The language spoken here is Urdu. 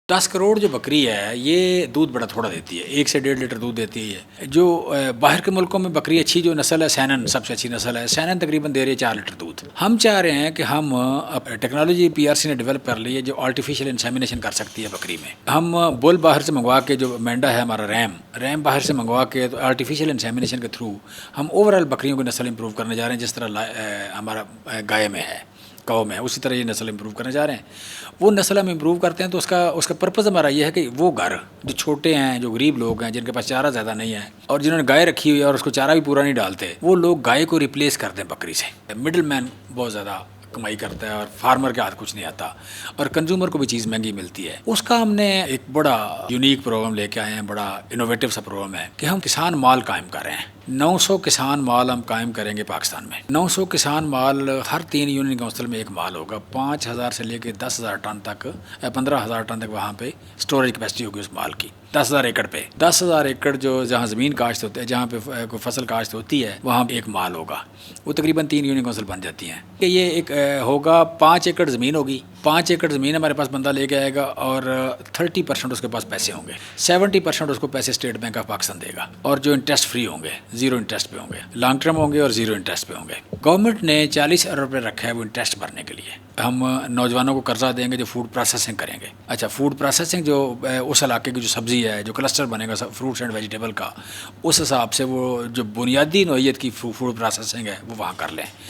10 کروڑ جو بکری ہے یہ دودھ بڑا تھوڑا دیتی ہے، 1 سے 1.5 لیٹر دودھ دیتی ہے. جو باہر کے ملکوں میں بکری اچھی جو نسل ہے سینن سب سے اچھی نسل ہے، سینن تقریباً دے رہی ہے 4 لیٹر دودھ. ہم چاہ رہے ہیں کہ ہم ٹیکنالوجی PRC نے ڈیولپ کر لی ہے جو آرٹیفیشیل انسیمینیشن کر سکتی ہے بکری میں. ہم بل باہر سے منگوا کے، جو مینڈا ہے ہمارا ریم باہر سے منگوا کے تو آرٹیفیشیل انسیمینیشن کے تھرو ہم اوور آل بکریوں کی نسل امپروو کرنے جا رہے ہیں، جس طرح ہمارا گائے میں ہے، کو میں اسی طرح یہ نسل امپروو کرنے جا رہے ہیں. وہ نسل ہم امپروو کرتے ہیں تو اس کا پرپز ہمارا یہ ہے کہ وہ گھر جو چھوٹے ہیں، جو غریب لوگ ہیں، جن کے پاس چارہ زیادہ نہیں ہے اور جنہوں نے گائے رکھی ہوئی ہے اور اس کو چارہ بھی پورا نہیں ڈالتے، وہ لوگ گائے کو ریپلیس کر دیں بکری سے. مڈل مین بہت زیادہ کمائی کرتا ہے اور فارمر کے ہاتھ کچھ نہیں آتا اور کنزیومر کو بھی چیز مہنگی ملتی ہے. اس کا ہم نے ایک بڑا یونیک پروگرام لے کے آئے ہیں، بڑا انوویٹو سا پروگرام ہے کہ ہم کسان مال قائم کر رہے ہیں. 900 کسان مال ہم قائم کریں گے پاکستان میں. 900 کسان مال، ہر 3 یونین کونسل میں ایک مال ہوگا. 5,000 سے لے کے 10,000 ٹن تک، 15,000 ٹن تک وہاں پہ اسٹوریج کیپیسٹی ہوگی اس مال کی. 10,000 ایکڑ پہ، 10,000 ایکڑ جو جہاں زمین کاشت ہوتے ہے، جہاں پہ کوئی فصل کاشت ہوتی ہے، وہاں ایک مال ہوگا. وہ تقریباً 3 یونین کونسل بن جاتی ہیں. کہ یہ ایک ہوگا 5 ایکڑ زمین ہوگی. 5 ایکڑ زمین ہمارے پاس بندہ لے کے آئے گا اور 30% اس کے پاس پیسے ہوں گے. 70% اس کو پیسے اسٹیٹ بینک آف پاکستان دے گا اور جو انٹرسٹ فری ہوں گے، زیرو انٹرسٹ پہ ہوں گے، لانگ ٹرم ہوں گے اور زیرو انٹرسٹ پہ ہوں گے. گورنمنٹ نے 40 ارب روپے رکھا ہے وہ انٹرسٹ بھرنے کے لیے. ہم نوجوانوں کو قرضہ دیں گے جو فوڈ پروسیسنگ کریں گے. اچھا، فوڈ پروسیسنگ جو اس علاقے کی جو سبزی ہے، جو کلسٹر بنے گا فروٹس اینڈ ویجیٹیبل کا، اس حساب سے وہ جو بنیادی نوعیت کی فوڈ پروسیسنگ ہے وہ وہاں کر لیں.